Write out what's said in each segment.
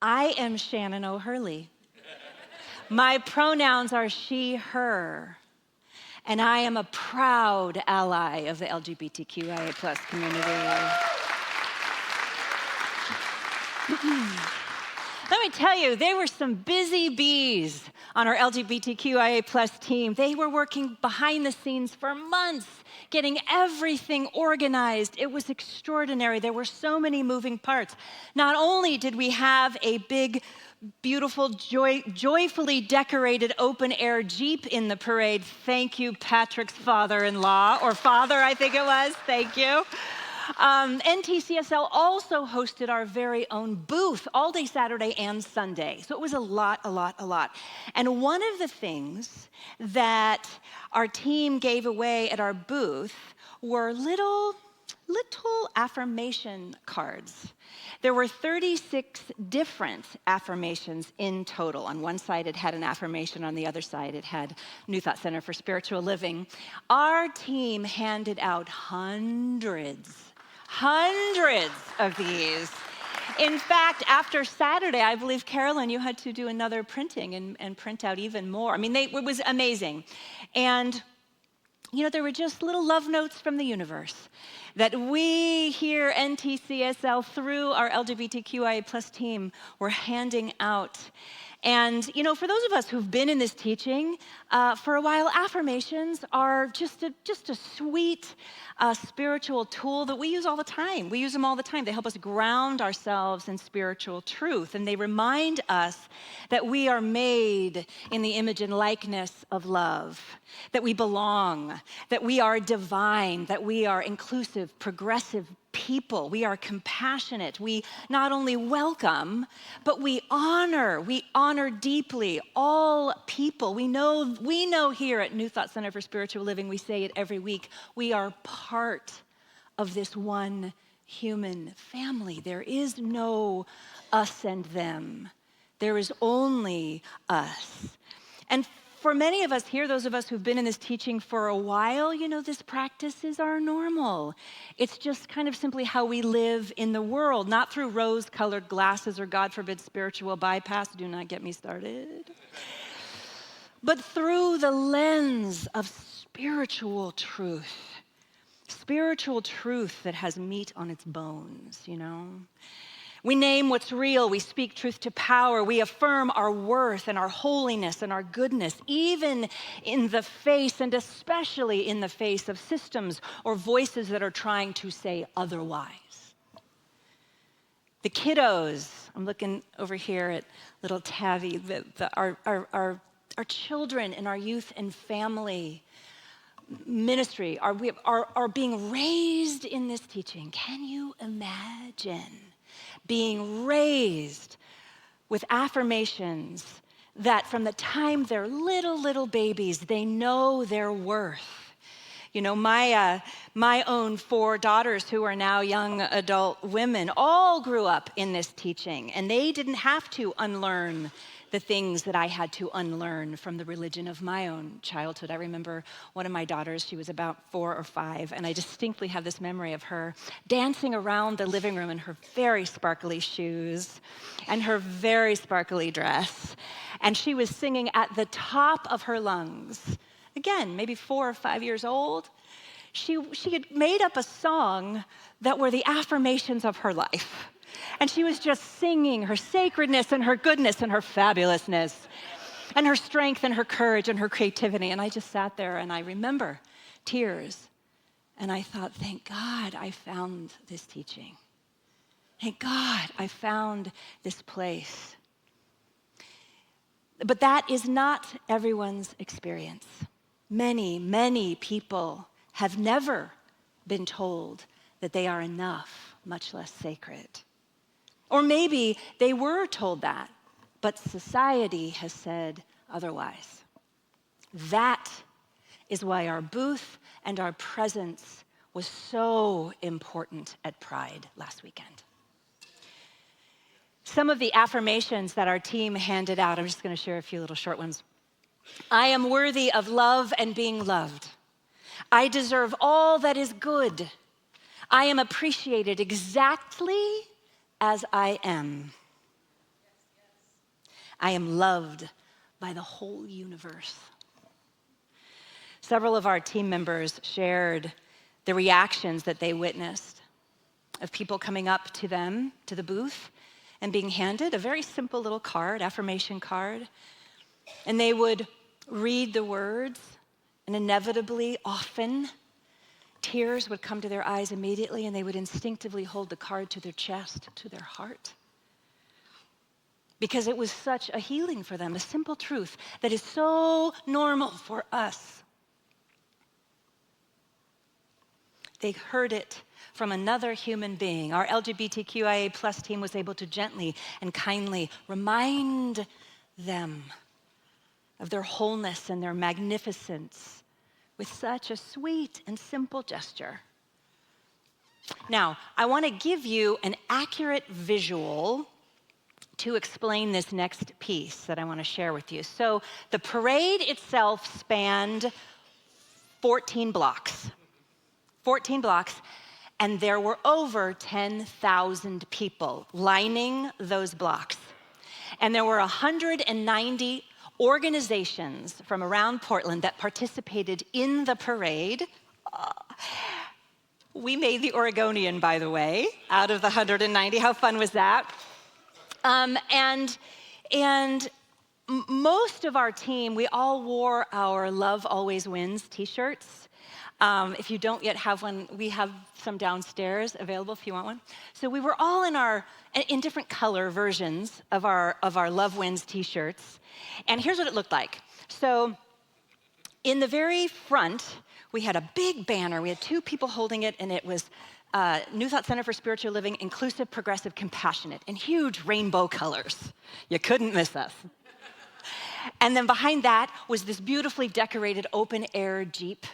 I am Shannon O'Hurley. My pronouns are she, her, and I am a proud ally of the LGBTQIA+ community. Let me tell you, they were some busy bees on our LGBTQIA+ team. They were working behind the scenes for months, getting everything organized. It was extraordinary. There were so many moving parts. Not only did we have a big, beautiful, joyfully decorated open-air Jeep in the parade. Thank you, Patrick's father-in-law, or father, I think it was. Thank you. NTCSL also hosted our very own booth all day Saturday and Sunday. So it was a lot. And one of the things that our team gave away at our booth were little affirmation cards. There were 36 different affirmations in total. On one side, it had an affirmation. On the other side, it had New Thought Center for Spiritual Living. Our team handed out hundreds of these. In fact, after Saturday, I believe, Carolyn, you had to do another printing and print out even more. I mean, it was amazing. And, there were just little love notes from the universe that we here, NTCSL, through our LGBTQIA+ team, were handing out. And, for those of us who've been in this teaching for a while, affirmations are just a sweet spiritual tool that we use all the time. We use them all the time. They help us ground ourselves in spiritual truth, and they remind us that we are made in the image and likeness of love, that we belong, that we are divine, that we are inclusive, progressive people. We are compassionate. We not only welcome, but we honor deeply all people. We know here at New Thought Center for Spiritual Living, we say it every week, we are part of this one human family. There is no us and them. There is only us. And for many of us here, those of us who've been in this teaching for a while, this practice is our normal. It's just kind of simply how we live in the world, not through rose-colored glasses or, God forbid, spiritual bypass. Do not get me started. But through the lens of spiritual truth that has meat on its bones, We name what's real. We speak truth to power. We affirm our worth and our holiness and our goodness, even in the face and especially in the face of systems or voices that are trying to say otherwise. The kiddos, I'm looking over here at little Tavi, our children in our youth and family ministry are being raised in this teaching. Can you imagine being raised with affirmations that from the time they're little babies, they know their worth? My own 4 daughters who are now young adult women all grew up in this teaching, and they didn't have to unlearn the things that I had to unlearn from the religion of my own childhood. I remember one of my daughters, she was about 4 or 5, and I distinctly have this memory of her dancing around the living room in her very sparkly shoes and her very sparkly dress. And she was singing at the top of her lungs. Again, maybe 4 or 5 years old. She had made up a song that were the affirmations of her life. And she was just singing her sacredness and her goodness and her fabulousness and her strength and her courage and her creativity. And I just sat there and I remember tears. And I thought, thank God I found this teaching. Thank God I found this place. But that is not everyone's experience. Many people have never been told that they are enough, much less sacred. Or maybe they were told that, but society has said otherwise. That is why our booth and our presence was so important at Pride last weekend. Some of the affirmations that our team handed out, I'm just going to share a few little short ones. I am worthy of love and being loved. I deserve all that is good. I am appreciated exactly as I am. I am loved by the whole universe. Several of our team members shared the reactions that they witnessed of people coming up to them, to the booth, and being handed a very simple little card, affirmation card. And they would read the words, and inevitably, often, tears would come to their eyes immediately, and they would instinctively hold the card to their chest, to their heart. Because it was such a healing for them, a simple truth that is so normal for us. They heard it from another human being. Our LGBTQIA plus team was able to gently and kindly remind them of their wholeness and their magnificence with such a sweet and simple gesture. Now, I want to give you an accurate visual to explain this next piece that I want to share with you. So the parade itself spanned 14 blocks. 14 blocks, and there were over 10,000 people lining those blocks. And there were 190 organizations from around Portland that participated in the parade. We made the Oregonian, by the way, out of the 190. How fun was that? And most of our team, we all wore our Love Always Wins t-shirts. If you don't yet have one, we have some downstairs available if you want one. So we were all in different color versions of our Love Wins t-shirts. And here's what it looked like. So in the very front, we had a big banner. We had two people holding it, and it was New Thought Center for Spiritual Living, Inclusive, Progressive, Compassionate, in huge rainbow colors. You couldn't miss us. And then behind that was this beautifully decorated open-air Jeep.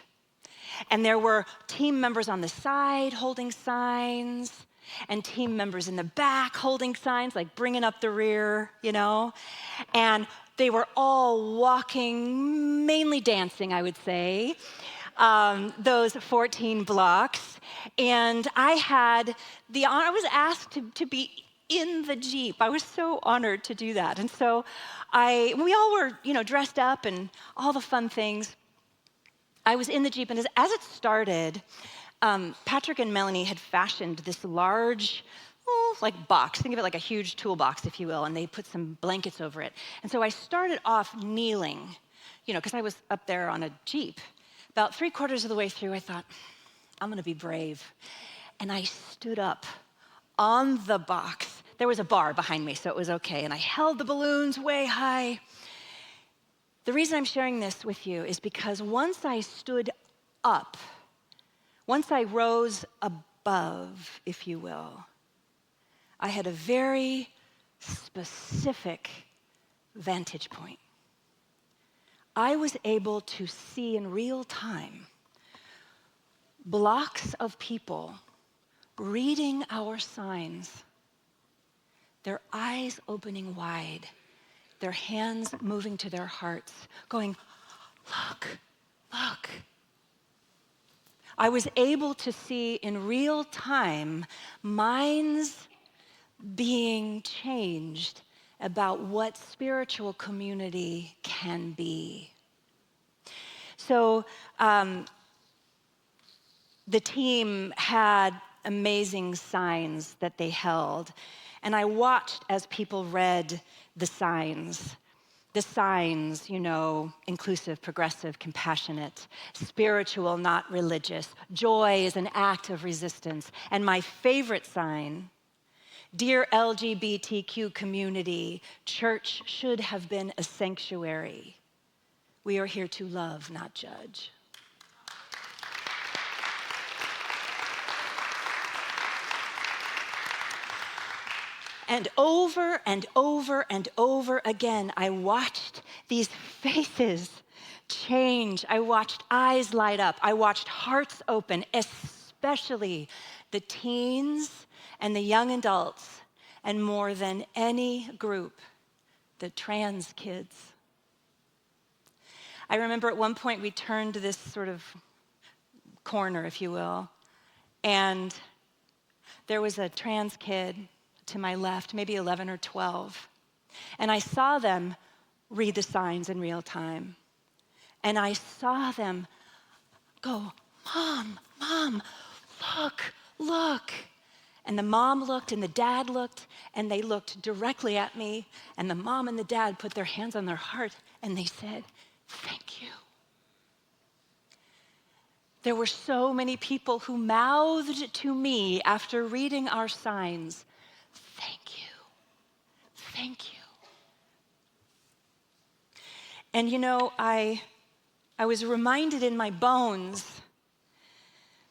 And there were team members on the side holding signs, and team members in the back holding signs, like bringing up the rear, you know? And they were all walking, mainly dancing, I would say, those 14 blocks. And I had the honor, I was asked to be in the Jeep. I was so honored to do that. And so we all were, dressed up and all the fun things. I was in the Jeep, and as it started, Patrick and Melanie had fashioned this large, box. Think of it like a huge toolbox, if you will, and they put some blankets over it. And so I started off kneeling, because I was up there on a Jeep. About 3/4 of the way through, I thought, I'm going to be brave. And I stood up on the box. There was a bar behind me, so it was okay. And I held the balloons way high. The reason I'm sharing this with you is because once I stood up, once I rose above, if you will, I had a very specific vantage point. I was able to see in real time blocks of people reading our signs, their eyes opening wide, their hands moving to their hearts, going, look, look. I was able to see in real time minds being changed about what spiritual community can be. So the team had amazing signs that they held, and I watched as people read the signs, inclusive, progressive, compassionate, spiritual, not religious. Joy is an act of resistance. And my favorite sign, dear LGBTQ community, church should have been a sanctuary. We are here to love, not judge. And over and over and over again, I watched these faces change. I watched eyes light up. I watched hearts open, especially the teens and the young adults, and more than any group, the trans kids. I remember at one point we turned to this sort of corner, if you will, and there was a trans kid to my left, maybe 11 or 12. And I saw them read the signs in real time. And I saw them go, Mom, Mom, look. And the mom looked and the dad looked, and they looked directly at me, and the mom and the dad put their hands on their heart and they said, thank you. There were so many people who mouthed to me after reading our signs, thank you, thank you. And I was reminded in my bones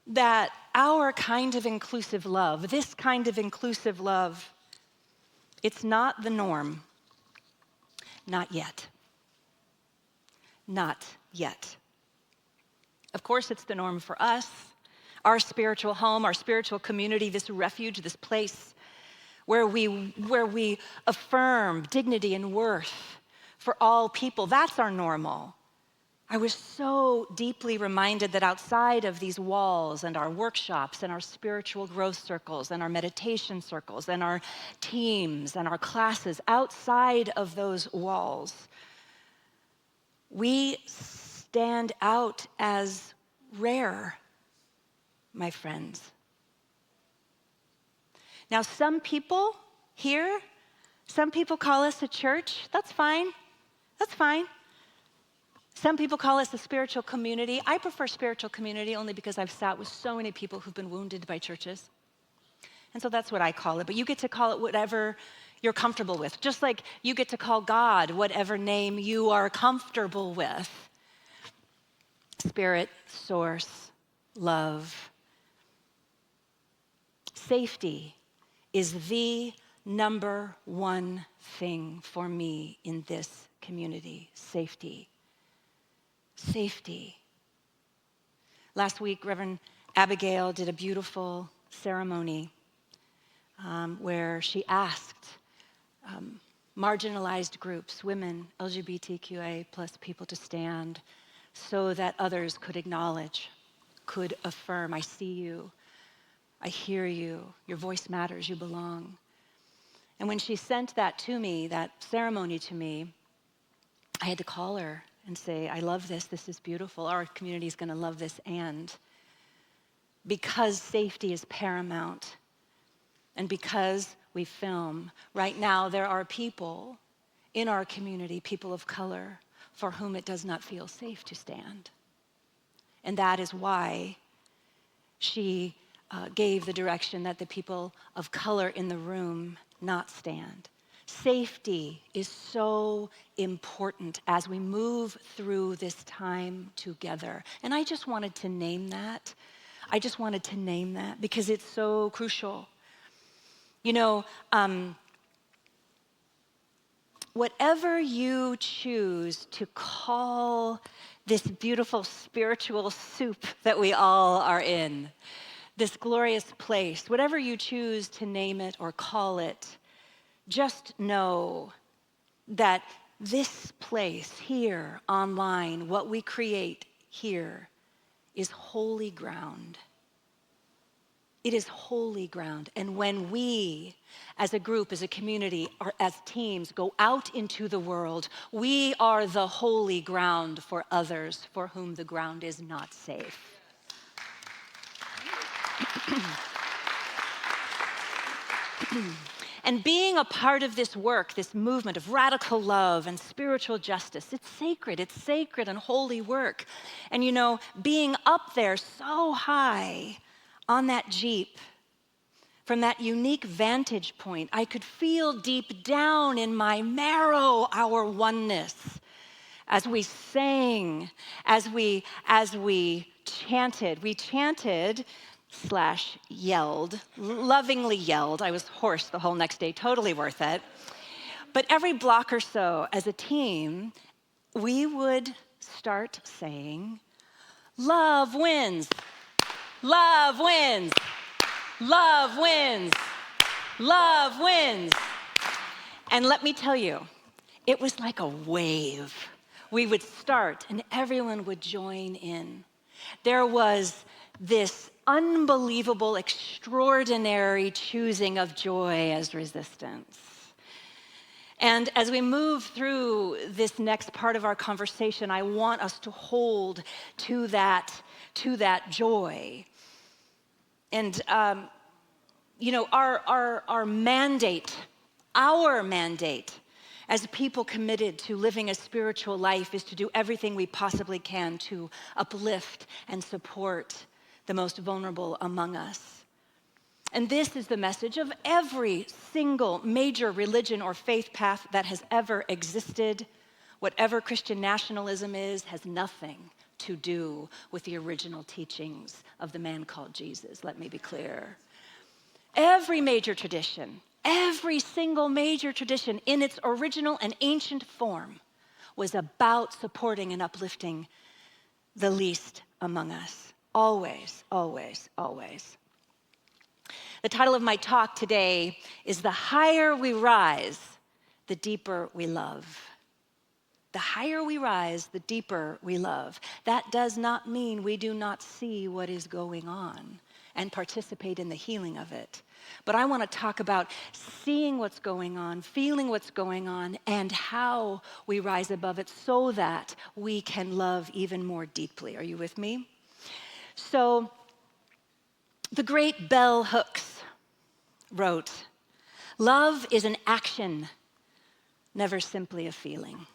that our kind of inclusive love, this kind of inclusive love, it's not the norm. Not yet. Not yet. Of course, it's the norm for us, our spiritual home, our spiritual community, this refuge, this place where we affirm dignity and worth for all people. That's our normal. I was so deeply reminded that outside of these walls and our workshops and our spiritual growth circles and our meditation circles and our teams and our classes, outside of those walls, we stand out as rare, my friends. Now, some people here, some people call us a church. That's fine. That's fine. Some people call us a spiritual community. I prefer spiritual community only because I've sat with so many people who've been wounded by churches. And so that's what I call it. But you get to call it whatever you're comfortable with, just like you get to call God whatever name you are comfortable with. Spirit, source, love. Safety is the number one thing for me in this community. Safety. Safety. Last week, Reverend Abigail did a beautiful ceremony where she asked marginalized groups, women, LGBTQA plus people, to stand so that others could acknowledge, could affirm, I see you, I hear you, your voice matters, you belong. And when she sent that to me, that ceremony to me, I had to call her and say, I love this is beautiful, our community is gonna love this, and because safety is paramount, and because we film, right now there are people in our community, people of color, for whom it does not feel safe to stand. And that is why she gave the direction that the people of color in the room not stand. Safety is so important as we move through this time together. And I just wanted to name that. I just wanted to name that because it's so crucial. Whatever you choose to call this beautiful spiritual soup that we all are in, this glorious place, whatever you choose to name it or call it, just know that this place here online, what we create here, is holy ground. It is holy ground. And when we, as a group, as a community, or as teams, go out into the world, we are the holy ground for others for whom the ground is not safe. And being a part of this work, this movement of radical love and spiritual justice, it's sacred and holy work. And being up there so high on that Jeep, from that unique vantage point, I could feel deep down in my marrow our oneness as we sang, as we chanted. We chanted / yelled, lovingly yelled. I was hoarse the whole next day, totally worth it. But every block or so, as a team, we would start saying, love wins, love wins, love wins, love wins. And let me tell you, it was like a wave. We would start and everyone would join in. There was this unbelievable, extraordinary choosing of joy as resistance. And as we move through this next part of our conversation, I want us to hold to that joy. And our mandate as people committed to living a spiritual life is to do everything we possibly can to uplift and support the most vulnerable among us. And this is the message of every single major religion or faith path that has ever existed. Whatever Christian nationalism is, has nothing to do with the original teachings of the man called Jesus. Let me be clear. Every single major tradition in its original and ancient form was about supporting and uplifting the least among us. Always, always, always. The title of my talk today is "The Higher We Rise, the Deeper We Love." The higher we rise, the deeper we love. That does not mean we do not see what is going on and participate in the healing of it. But I want to talk about seeing what's going on, feeling what's going on, and how we rise above it so that we can love even more deeply. Are you with me? So, the great Bell Hooks wrote, "Love is an action, never simply a feeling."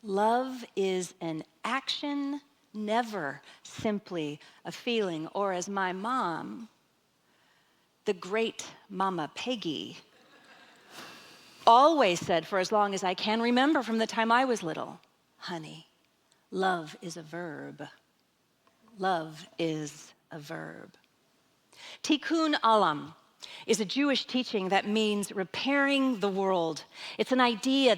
Love is an action, never simply a feeling. Or as my mom, the great Mama Peggy, always said for as long as I can remember from the time I was little, "Honey, love is a verb. Love is a verb." Tikkun Olam is a Jewish teaching that means repairing the world. It's an idea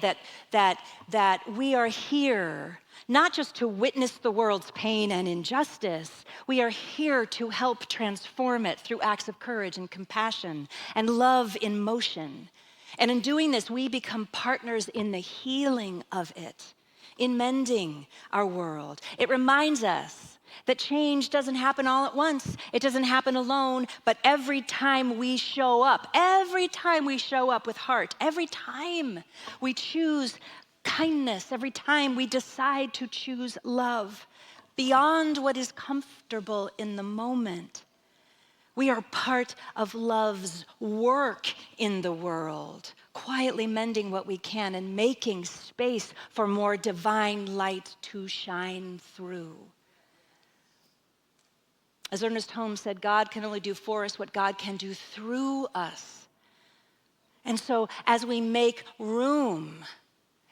that we are here not just to witness the world's pain and injustice. We are here to help transform it through acts of courage and compassion and love in motion. And in doing this, we become partners in the healing of it, in mending our world. It reminds us that change doesn't happen all at once. It doesn't happen alone, but every time we show up with heart, every time we choose kindness, every time we decide to choose love beyond what is comfortable in the moment, we are part of love's work in the world, quietly mending what we can and making space for more divine light to shine through. As Ernest Holmes said, God can only do for us what God can do through us. And so as we make room,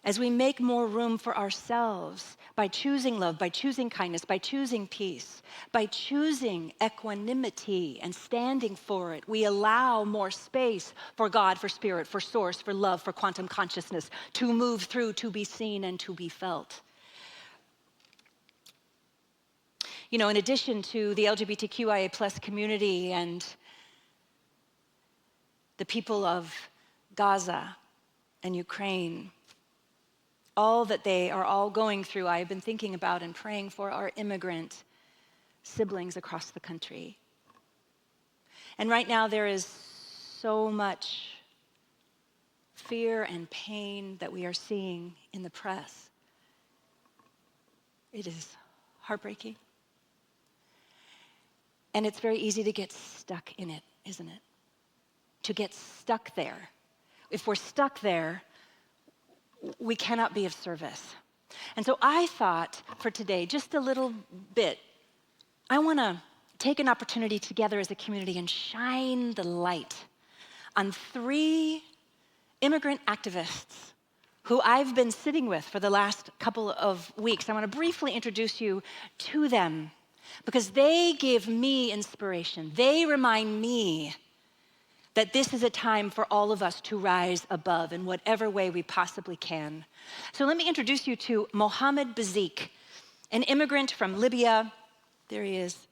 as we make more room for ourselves by choosing love, by choosing kindness, by choosing peace, by choosing equanimity and standing for it, we allow more space for God, for spirit, for source, for love, for quantum consciousness to move through, to be seen and to be felt. You know, in addition to the LGBTQIA plus community and the people of Gaza and Ukraine, all that they are all going through, I have been thinking about and praying for our immigrant siblings across the country. And right now there is so much fear and pain that we are seeing in the press. It is heartbreaking. And it's very easy to get stuck in it, isn't it? To get stuck there. If we're stuck there, we cannot be of service. And so I thought for today, just a little bit, I want to take an opportunity together as a community and shine the light on 3 immigrant activists who I've been sitting with for the last couple of weeks. I want to briefly introduce you to them, because they give me inspiration. They remind me that this is a time for all of us to rise above in whatever way we possibly can. So let me introduce you to Mohammed Bazik, an immigrant from Libya. There he is.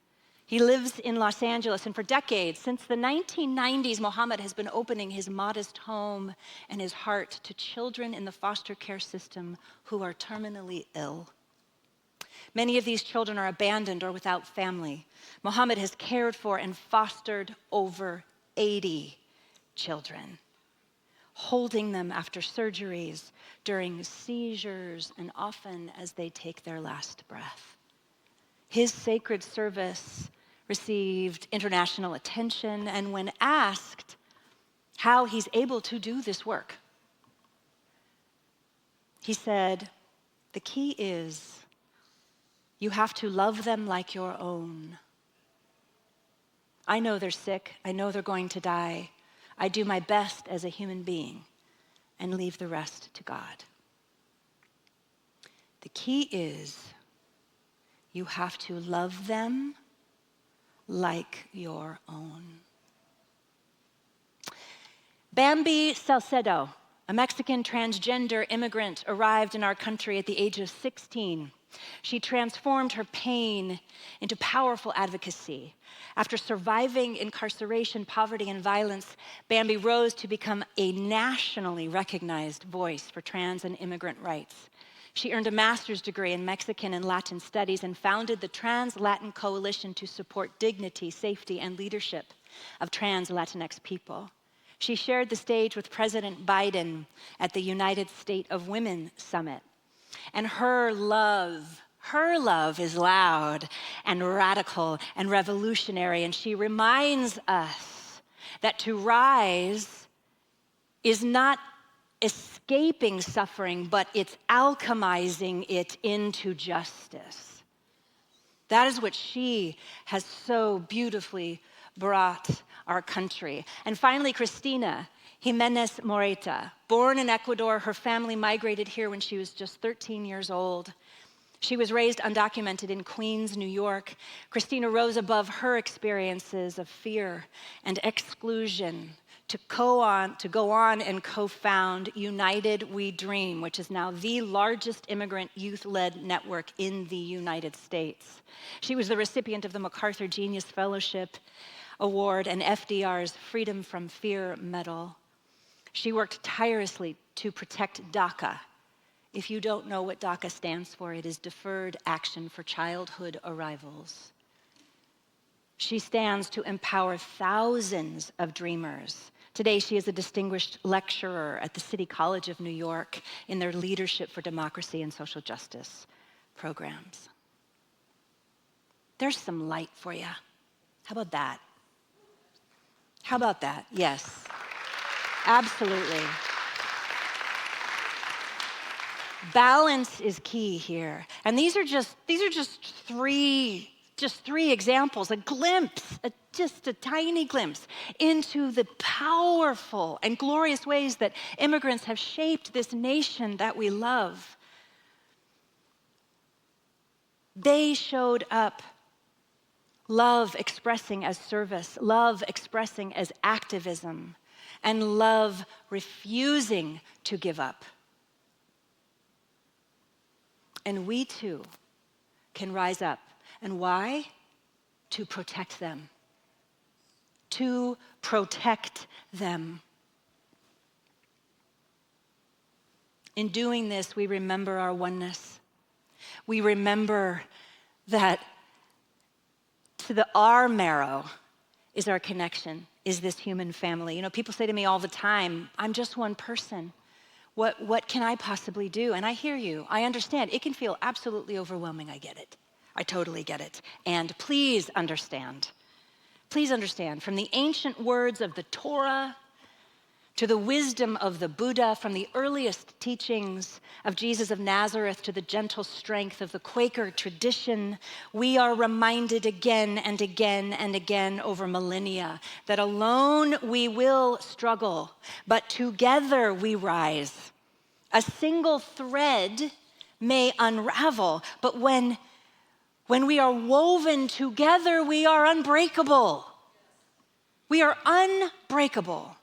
He lives in Los Angeles, and for decades, since the 1990s, Mohammed has been opening his modest home and his heart to children in the foster care system who are terminally ill. Many of these children are abandoned or without family. Mohammed has cared for and fostered over 80 children. holding them after surgeries, during seizures, and often as they take their last breath. His sacred service received international attention, and when asked how he's able to do this work, he said, "The key is you have to love them like your own. I know they're sick. I know they're going to die. I do my best as a human being and leave the rest to God. The key is you have to love them like your own." Bambi Salcedo, a Mexican transgender immigrant, arrived in our country at the age of 16. She transformed her pain into powerful advocacy. After surviving incarceration, poverty, and violence, Bambi rose to become a nationally recognized voice for trans and immigrant rights. She earned a master's degree in Mexican and Latin studies and founded the Trans-Latin Coalition to support dignity, safety, and leadership of trans Latinx people. She shared the stage with President Biden at the United States of Women Summit. And her love is loud and radical and revolutionary. And she reminds us that to rise is not escaping suffering, but it's alchemizing it into justice. That is what she has so beautifully brought our country. And finally, Christina Jimenez Moreta. Born in Ecuador, her family migrated here when she was just 13 years old. She was raised undocumented in Queens, New York. Christina rose above her experiences of fear and exclusion to go on and co-found United We Dream, which is now the largest immigrant youth-led network in the United States. She was the recipient of the MacArthur Genius Fellowship Award and FDR's Freedom from Fear Medal. She worked tirelessly to protect DACA. If you don't know what DACA stands for, it is Deferred Action for Childhood Arrivals. She stands to empower thousands of dreamers. Today, she is a distinguished lecturer at the City College of New York in their Leadership for Democracy and Social Justice programs. There's some light for you. How about that? How about that? Yes, absolutely. Balance is key here. And these are just three examples, a glimpse, just a tiny glimpse into the powerful and glorious ways that immigrants have shaped this nation that we love. They showed up, love expressing as service, love expressing as activism, and love refusing to give up. And we too can rise up. And why? To protect them. To protect them. In doing this, we remember our oneness. We remember that our marrow is our connection, is this human family. You know, people say to me all the time, I'm just one person. What can I possibly do? And I hear you. I understand. It can feel absolutely overwhelming. I get it. I totally get it. And please understand, from the ancient words of the Torah to the wisdom of the Buddha, from the earliest teachings of Jesus of Nazareth to the gentle strength of the Quaker tradition, we are reminded again and again and again over millennia that alone we will struggle, but together we rise. A single thread may unravel, but when we are woven together, we are unbreakable. We are unbreakable.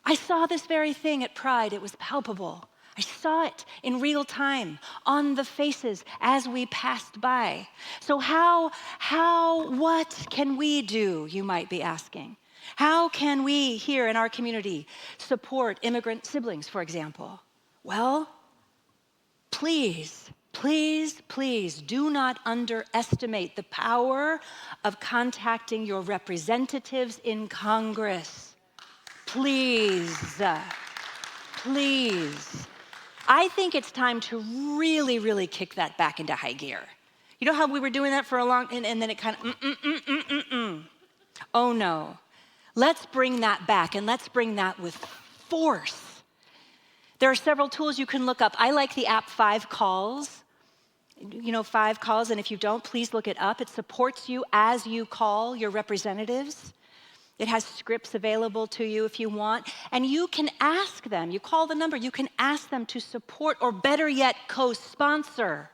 I saw this very thing at Pride. It was palpable. I saw it in real time on the faces as we passed by. So what can we do, you might be asking? How can we here in our community support immigrant siblings, for example? Well, please do not underestimate the power of contacting your representatives in Congress. Please. please. I think it's time to really, really kick that back into high gear. You know how we were doing that for a long, and then it kind of, Oh no. Let's bring that back, and let's bring that with force. There are several tools you can look up. I like the app 5 Calls. You know, 5 Calls, and if you don't, please look it up. It supports you as you call your representatives. It has scripts available to you if you want, and you can ask them. You call the number, you can ask them to support, or better yet, co-sponsor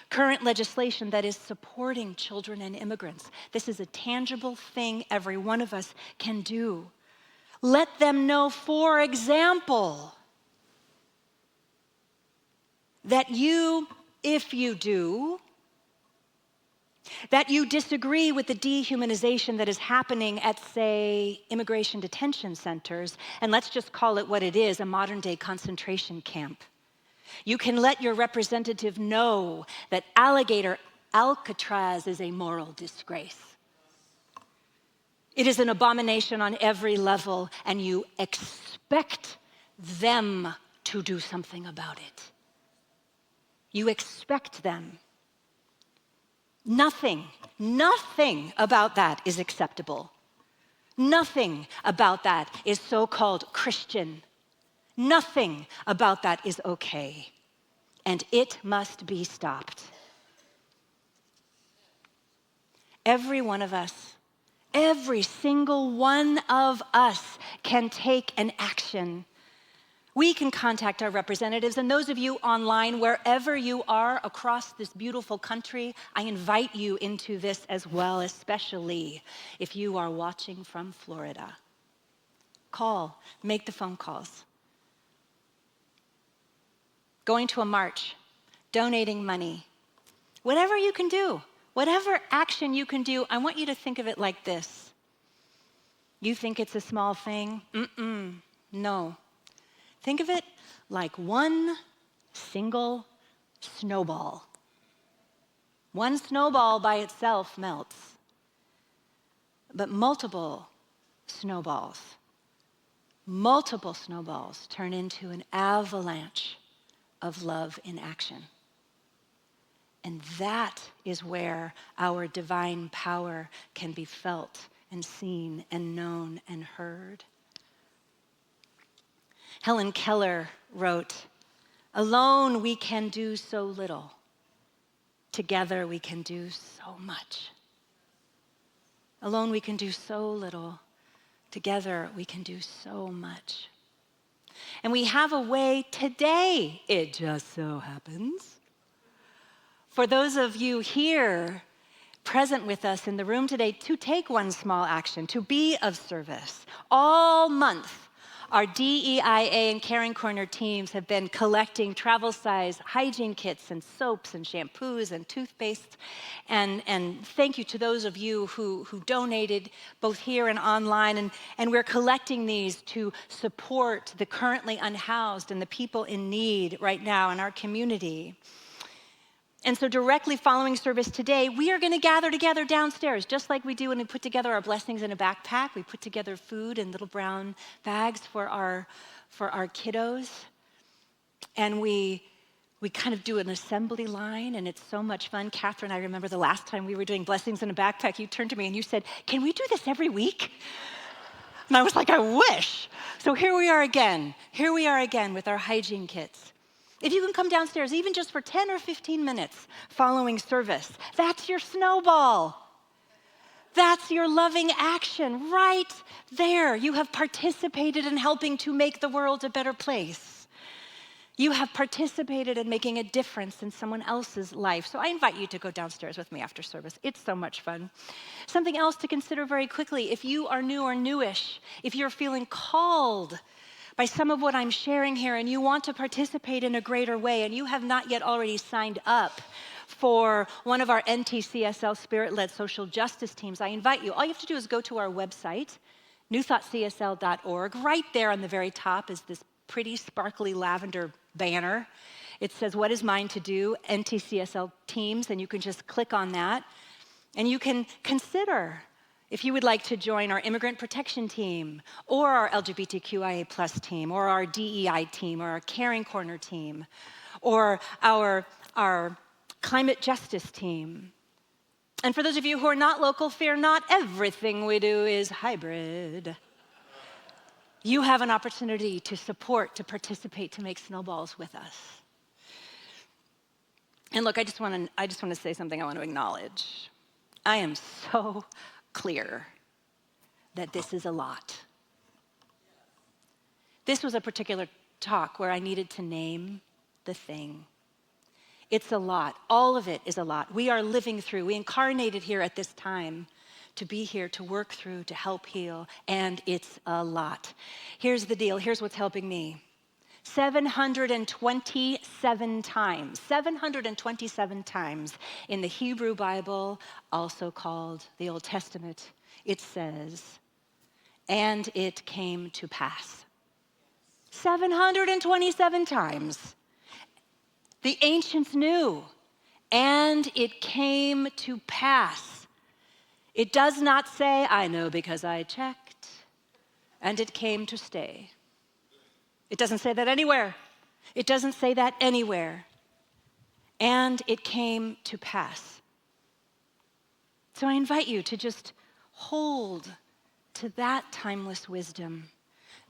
current legislation that is supporting children and immigrants. This is a tangible thing every one of us can do. Let them know, for example, that you, if you do, that you disagree with the dehumanization that is happening at, say, immigration detention centers, and let's just call it what it is, a modern-day concentration camp. You can let your representative know that alligator Alcatraz is a moral disgrace. It is an abomination on every level, and you expect them to do something about it. You expect them. Nothing about that is acceptable. Nothing about that is so-called Christian. Nothing about that is okay. And it must be stopped. Every one of us, every single one of us can take an action. We can contact our representatives, and those of you online, wherever you are across this beautiful country, I invite you into this as well, especially if you are watching from Florida. Call, make the phone calls. Going to a march, donating money, whatever you can do, whatever action you can do, I want you to think of it like this. You think it's a small thing? No. Think of it like one single snowball. One snowball by itself melts, but multiple snowballs turn into an avalanche of love in action. And that is where our divine power can be felt and seen and known and heard. Helen Keller wrote, "Alone we can do so little. Together we can do so much." Alone we can do so little. Together we can do so much. And we have a way today, it just so happens, for those of you here present with us in the room today to take one small action, to be of service. All month, our DEIA and Caring Corner teams have been collecting travel-size hygiene kits and soaps and shampoos and toothpastes. And thank you to those of you who donated both here and online. And we're collecting these to support the currently unhoused and the people in need right now in our community. And so directly following service today, we are going to gather together downstairs, just like we do when we put together our blessings in a backpack. We put together food in little brown bags for our kiddos. And we kind of do an assembly line, and it's so much fun. Catherine, I remember the last time we were doing blessings in a backpack, you turned to me and you said, "Can we do this every week?" And I was like, "I wish." So here we are again with our hygiene kits. If you can come downstairs, even just for 10 or 15 minutes following service, that's your snowball. That's your loving action right there. You have participated in helping to make the world a better place. You have participated in making a difference in someone else's life. So I invite you to go downstairs with me after service. It's so much fun. Something else to consider very quickly, if you are new or newish, if you're feeling called by some of what I'm sharing here and you want to participate in a greater way and you have not yet already signed up for one of our NTCSL Spirit-led social justice teams, I invite you. All you have to do is go to our website, newthoughtcsl.org. Right there on the very top is this pretty sparkly lavender banner. It says, "What is mine to do? NTCSL teams," and you can just click on that and you can consider If you would like to join our immigrant protection team, or our LGBTQIA plus team, or our DEI team, or our Caring Corner team, or our climate justice team. And for those of you who are not local, fear not, everything we do is hybrid. You have an opportunity to support, to participate, to make snowballs with us. And look, I just want to say something I want to acknowledge. I am so clear that this is a lot. This was a particular talk where I needed to name the thing. It's a lot. All of it is a lot. We are living through, we incarnated here at this time to be here, to work through, to help heal, and it's a lot. Here's the deal. Here's what's helping me. 727 times in the Hebrew Bible, also called the Old Testament, it says, and it came to pass. 727 times. The ancients knew, and it came to pass. It does not say, I know because I checked, and it came to stay. It doesn't say that anywhere. It doesn't say that anywhere. And it came to pass. So I invite you to just hold to that timeless wisdom.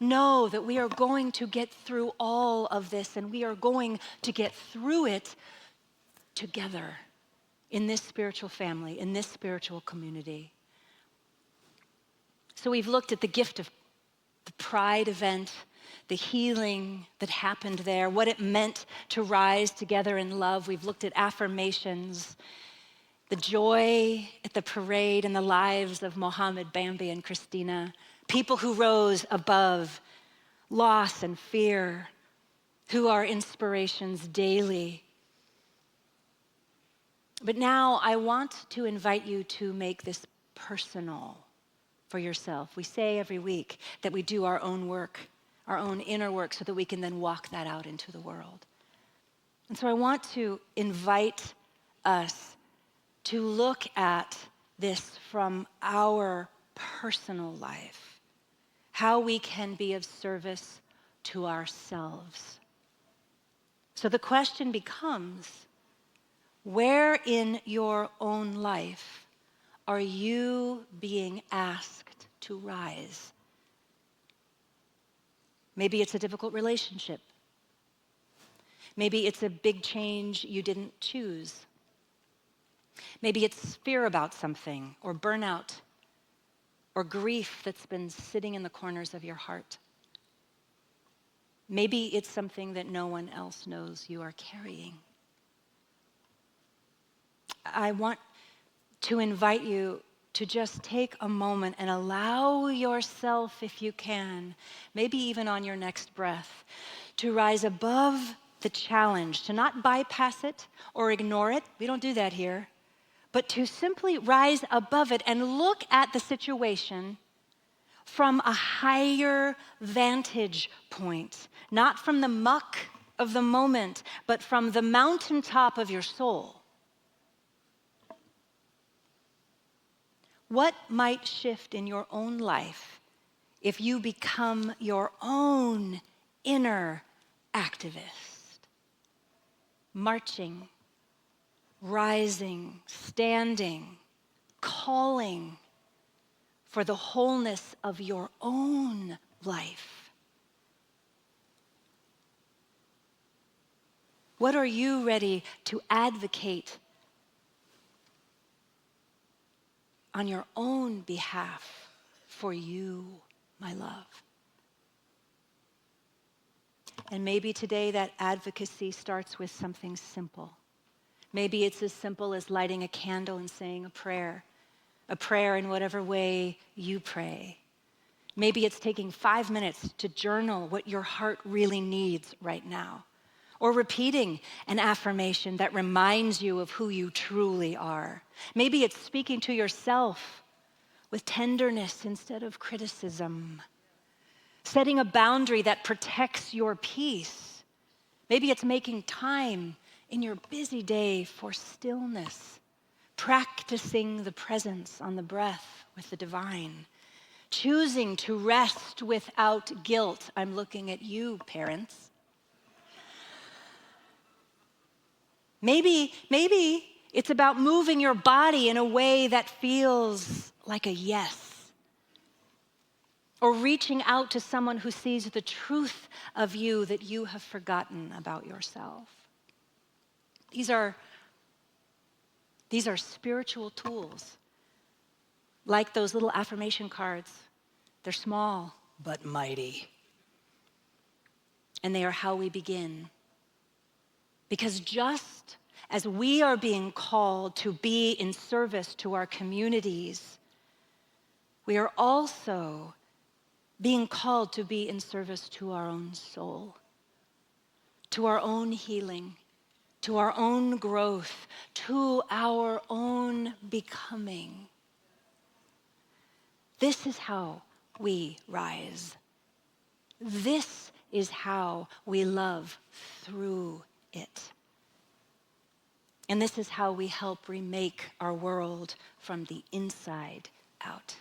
Know that we are going to get through all of this, and we are going to get through it together in this spiritual family, in this spiritual community. So we've looked at the gift of the Pride event, the healing that happened there, what it meant to rise together in love. We've looked at affirmations, the joy at the parade and the lives of Mohammed, Bambi, and Christina, people who rose above loss and fear, who are inspirations daily. But now I want to invite you to make this personal for yourself. We say every week that we do our own work, our own inner work, so that we can then walk that out into the world. And so I want to invite us to look at this from our personal life, how we can be of service to ourselves. So the question becomes, where in your own life are you being asked to rise? Maybe it's a difficult relationship. Maybe it's a big change you didn't choose. Maybe it's fear about something, or burnout, or grief that's been sitting in the corners of your heart. Maybe it's something that no one else knows you are carrying. I want to invite you to just take a moment and allow yourself, if you can, maybe even on your next breath, to rise above the challenge, to not bypass it or ignore it. We don't do that here. But to simply rise above it and look at the situation from a higher vantage point, not from the muck of the moment, but from the mountaintop of your soul. What might shift in your own life if you become your own inner activist? Marching, rising, standing, calling for the wholeness of your own life. What are you ready to advocate on your own behalf for you, my love? And maybe today that advocacy starts with something simple. Maybe it's as simple as lighting a candle and saying a prayer in whatever way you pray. Maybe it's taking 5 minutes to journal what your heart really needs right now, or repeating an affirmation that reminds you of who you truly are. Maybe it's speaking to yourself with tenderness instead of criticism, setting a boundary that protects your peace. Maybe it's making time in your busy day for stillness, practicing the presence on the breath with the divine, choosing to rest without guilt. I'm looking at you, parents. Maybe it's about moving your body in a way that feels like a yes, or reaching out to someone who sees the truth of you that you have forgotten about yourself. These are spiritual tools, like those little affirmation cards. They're small but mighty. And they are how we begin. Because just as we are being called to be in service to our communities, we are also being called to be in service to our own soul, to our own healing, to our own growth, to our own becoming. This is how we rise. This is how we love through it. And this is how we help remake our world from the inside out.